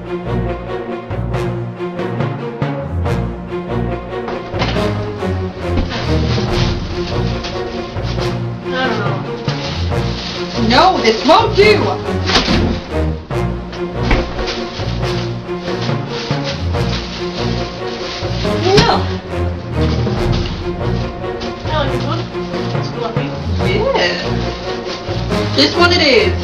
I don't know. No, this won't do! No. I like this one. It's fluffy. Yeah. This one it is.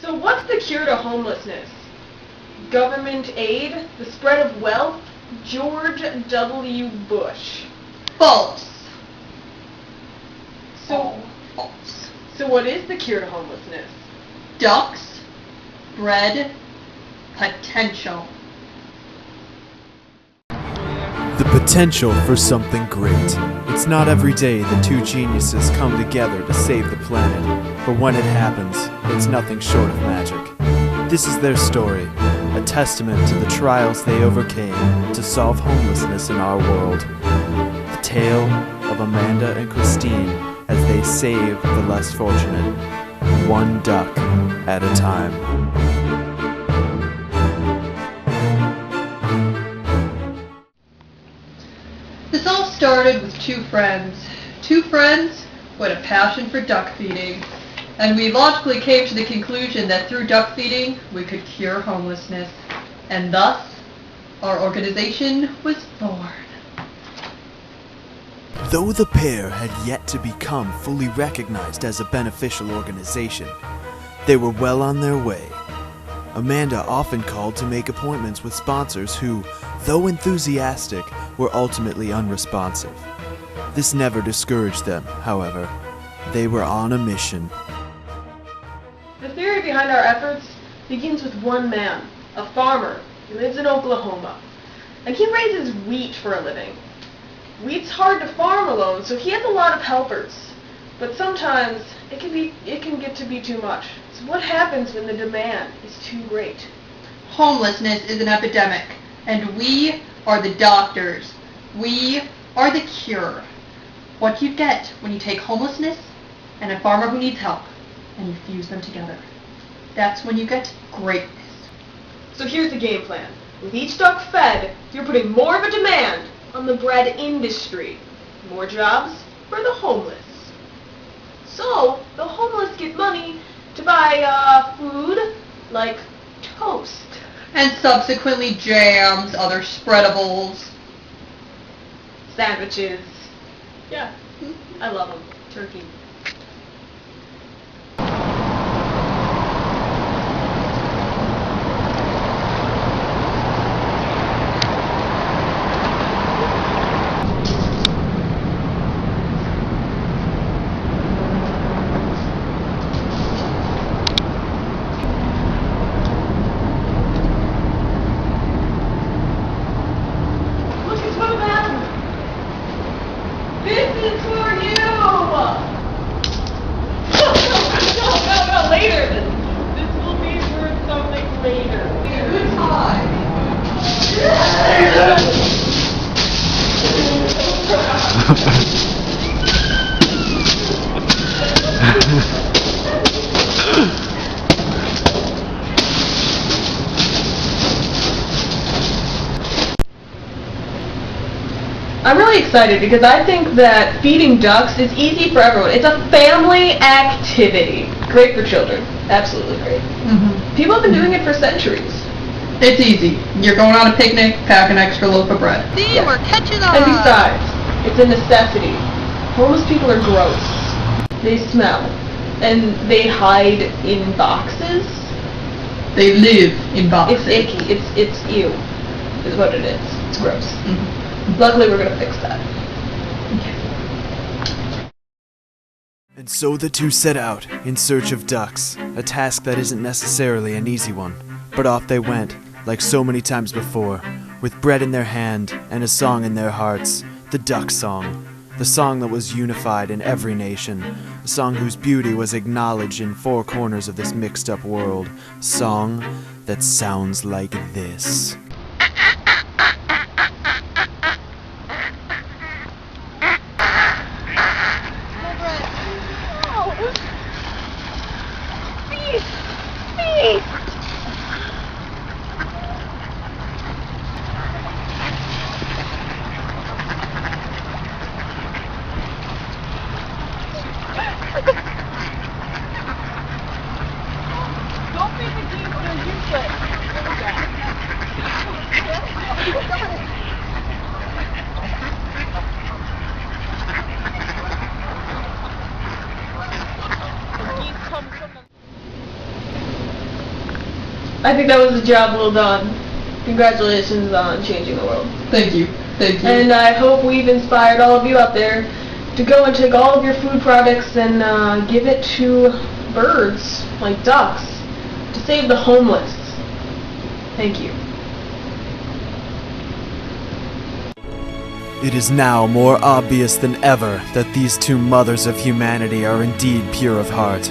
So what's the cure to homelessness? Government aid? The spread of wealth? George W. Bush. False. So, False. so what is the cure to homelessness? Ducks, bread, potential. The potential for something great. It's not every day that two geniuses come together to save the planet, but when it happens, it's nothing short of magic. This is their story, a testament to the trials they overcame to solve homelessness in our world. The tale of Amanda and Christine as they saved the less fortunate, one duck at a time. This all started with two friends. Two friends who had a passion for duck feeding. And we logically came to the conclusion that through duck feeding, we could cure homelessness. And thus, our organization was born. Though the pair had yet to become fully recognized as a beneficial organization, they were well on their way. Amanda often called to make appointments with sponsors who, though enthusiastic, were ultimately unresponsive. This never discouraged them, however. They were on a mission. The theory behind our efforts begins with one man, a farmer. He lives in Oklahoma, and he raises wheat for a living. Wheat's hard to farm alone, so he has a lot of helpers. But sometimes it can get to be too much. So what happens when the demand is too great? Homelessness is an epidemic, and we are the doctors. We are the cure. What do you get when you take homelessness and a farmer who needs help, and you fuse them together? That's when you get greatness. So here's the game plan. With each duck fed, you're putting more of a demand on the bread industry. More jobs for the homeless. So the homeless get money to buy food like toast. And subsequently jams, other spreadables. Sandwiches. Yeah, I love them. Turkey. I'm really excited because I think that feeding ducks is easy for everyone. It's a family activity. Great for children. Absolutely great. Mm-hmm. People have been doing it for centuries. It's easy. You're going on a picnic, pack an extra loaf of bread. See, we're catching on. And besides, it's a necessity. Homeless people are gross. They smell. And they hide in boxes. They live in boxes. It's icky. It's ew. is what it is. It's gross. Mhm. Luckily, we're gonna fix that. And so the two set out in search of ducks, a task that isn't necessarily an easy one. But off they went, like so many times before, with bread in their hand and a song in their hearts, the duck song. The song that was unified in every nation, a song whose beauty was acknowledged in four corners of this mixed-up world, a song that sounds like this. Don't be the geese, they're useless. I think that was a job well done. Congratulations on changing the world. Thank you. Thank you. And I hope we've inspired all of you out there to go and take all of your food products and give it to birds, like ducks, to save the homeless. Thank you. It is now more obvious than ever that these two mothers of humanity are indeed pure of heart.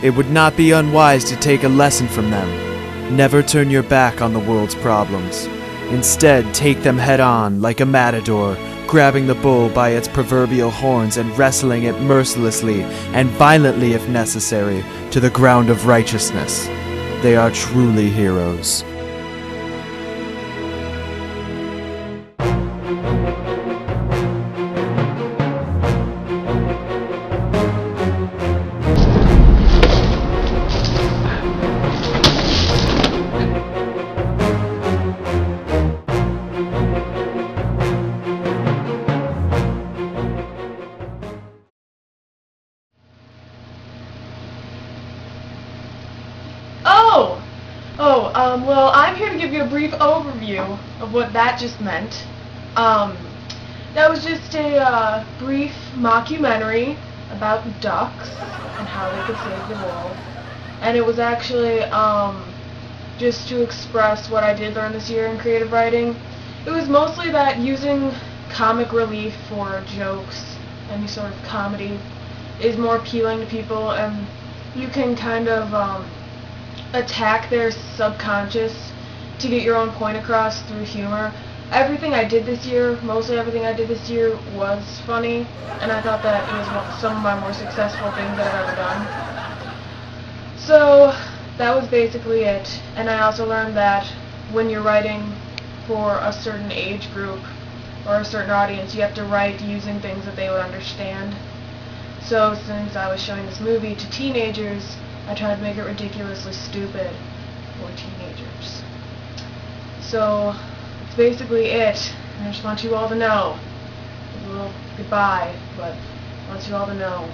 It would not be unwise to take a lesson from them. Never turn your back on the world's problems. Instead, take them head on like a matador, grabbing the bull by its proverbial horns and wrestling it mercilessly and violently if necessary to the ground of righteousness. They are truly heroes. Well, I'm here to give you a brief overview of what that just meant. That was just a brief mockumentary about ducks and how they could save the world. And it was actually just to express what I did learn this year in creative writing. It was mostly that using comic relief for jokes, any sort of comedy, is more appealing to people, and you can kind of attack their subconscious to get your own point across through humor. Everything I did this year, mostly everything I did this year, was funny, and I thought that it was some of my more successful things that I've ever done. So that was basically it. And I also learned that when you're writing for a certain age group or a certain audience, you have to write using things that they would understand. So since I was showing this movie to teenagers, I tried to make it ridiculously stupid for teenagers. So that's basically it. I just want you all to know. A little goodbye, but I want you all to know.